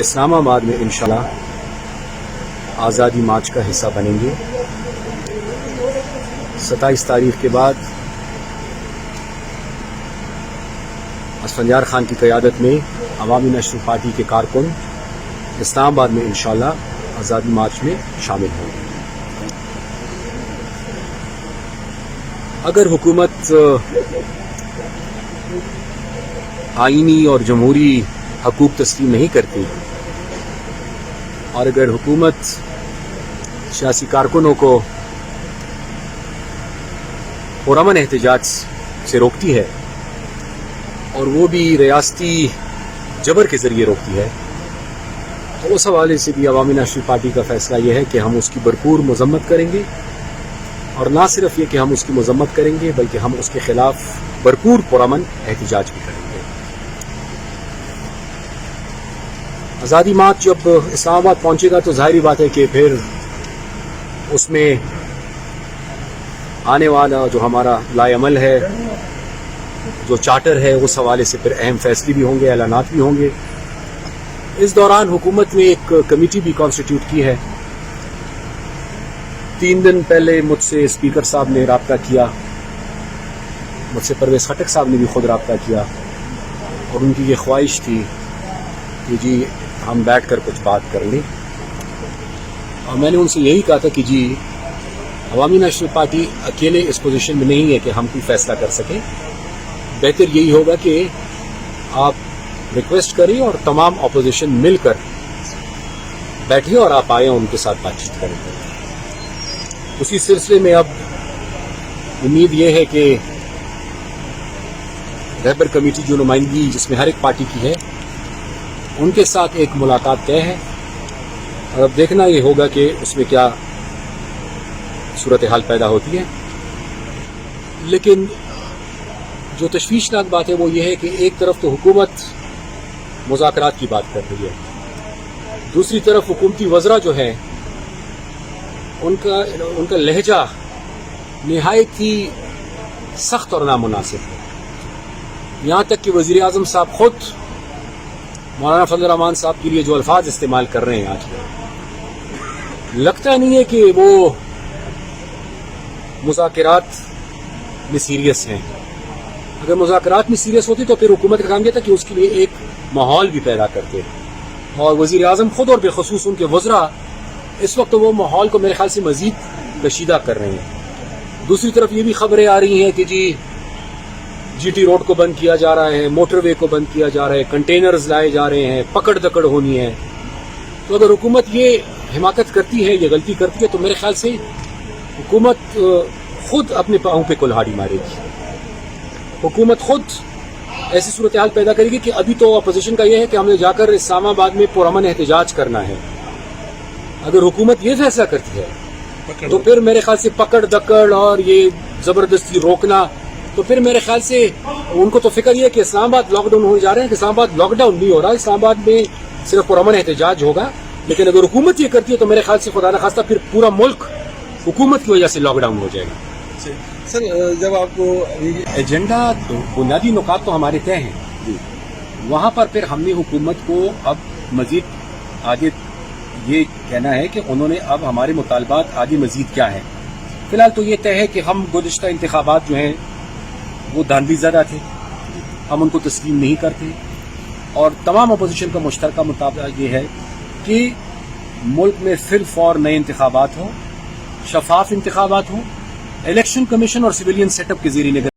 اسلام آباد میں انشاءاللہ آزادی مارچ کا حصہ بنیں گے۔ 27 تاریخ کے بعد اسفندیار خان کی قیادت میں عوامی نیشنل پارٹی کے کارکن اسلام آباد میں انشاءاللہ آزادی مارچ میں شامل ہوں گے۔ اگر حکومت آئینی اور جمہوری حقوق تسلیم نہیں کرتی اور اگر حکومت سیاسی کارکنوں کو پرامن احتجاج سے روکتی ہے اور وہ بھی ریاستی جبر کے ذریعے روکتی ہے تو اس حوالے سے بھی عوامی نیشنل پارٹی کا فیصلہ یہ ہے کہ ہم اس کی بھرپور مذمت کریں گے، اور نہ صرف یہ کہ ہم اس کی مذمت کریں گے بلکہ ہم اس کے خلاف بھرپور پرامن احتجاج بھی کریں گے۔ آزادی مارچ جب اسلام آباد پہنچے گا تو ظاہری بات ہے کہ پھر اس میں آنے والا جو ہمارا لائے عمل ہے، جو چارٹر ہے، اس حوالے سے پھر اہم فیصلے بھی ہوں گے، اعلانات بھی ہوں گے۔ اس دوران حکومت نے ایک کمیٹی بھی کانسٹیٹیوٹ کی ہے۔ 3 دن پہلے مجھ سے اسپیکر صاحب نے رابطہ کیا، مجھ سے پرویز خٹک صاحب نے بھی خود رابطہ کیا، اور ان کی یہ خواہش تھی کہ جی ہم بیٹھ کر کچھ بات کر لیں، اور میں نے ان سے یہی کہا تھا کہ جی عوامی نیشنل پارٹی اکیلے اس پوزیشن میں نہیں ہے کہ ہم کوئی فیصلہ کر سکیں، بہتر یہی ہوگا کہ آپ ریکویسٹ کریں اور تمام اپوزیشن مل کر بیٹھیں اور آپ آئیں اور ان کے ساتھ بات چیت کریں۔ اسی سلسلے میں اب امید یہ ہے کہ رہبر کمیٹی جو نمائندگی جس میں ہر ایک پارٹی کی ہے، ان کے ساتھ ایک ملاقات طے ہے، اور اب دیکھنا یہ ہوگا کہ اس میں کیا صورتحال پیدا ہوتی ہے۔ لیکن جو تشویشناک بات ہے وہ یہ ہے کہ ایک طرف تو حکومت مذاکرات کی بات کر رہی ہے، دوسری طرف حکومتی وزراء جو ہے ان کا لہجہ نہایت ہی سخت اور نامناسب ہے، یہاں تک کہ وزیر اعظم صاحب خود مولانا فضل الرحمان صاحب کے لیے جو الفاظ استعمال کر رہے ہیں آج، لگتا نہیں ہے کہ وہ مذاکرات میں سیریس ہیں۔ اگر مذاکرات میں سیریس ہوتی تو پھر حکومت کا کام یہ تھا کہ اس کے لیے ایک ماحول بھی پیدا کرتے، اور وزیر اعظم خود اور بالخصوص ان کے وزراء اس وقت وہ ماحول کو میرے خیال سے مزید کشیدہ کر رہے ہیں۔ دوسری طرف یہ بھی خبریں آ رہی ہیں کہ جی ٹی روڈ کو بند کیا جا رہا ہے، موٹر وے کو بند کیا جا رہا ہے، کنٹینرز لائے جا رہے ہیں، پکڑ دکڑ ہونی ہے۔ تو اگر حکومت یہ حماقت کرتی ہے، یہ غلطی کرتی ہے، تو میرے خیال سے حکومت خود اپنے پاؤں پہ کلہاڑی مارے گی، حکومت خود ایسی صورتحال پیدا کرے گی کہ ابھی تو اپوزیشن کا یہ ہے کہ ہم نے جا کر اسلام آباد میں پرامن احتجاج کرنا ہے، اگر حکومت یہ فیصلہ کرتی ہے تو پھر میرے خیال سے پکڑ دکڑ اور یہ زبردستی روکنا، تو پھر میرے خیال سے ان کو تو فکر یہ ہے کہ اسلام آباد لاک ڈاؤن ہونے جا رہے ہیں، کہ اسلام آباد لاک ڈاؤن نہیں ہو رہا، اسلام آباد میں صرف پرامن احتجاج ہوگا۔ لیکن اگر حکومت یہ کرتی ہے تو میرے خیال سے خدا نخواستہ پھر پورا ملک حکومت کی وجہ سے لاک ڈاؤن ہو جائے گا۔ سر جب آپ کو ایجنڈا بنیادی نکات تو ہمارے طے ہیں، وہاں پر پھر ہم نے حکومت کو اب مزید آگے یہ کہنا ہے کہ انہوں نے اب ہمارے مطالبات آگے مزید کیا ہے۔ فی الحال تو یہ طے ہے کہ ہم گزشتہ انتخابات جو ہیں وہ دھاندلی زدہ تھے، ہم ان کو تسلیم نہیں کرتے، اور تمام اپوزیشن کا مشترکہ مطالبہ یہ ہے کہ ملک میں فی الفور نئے انتخابات ہوں، شفاف انتخابات ہوں، الیکشن کمیشن اور سویلین سیٹ اپ کے زیر نگرانی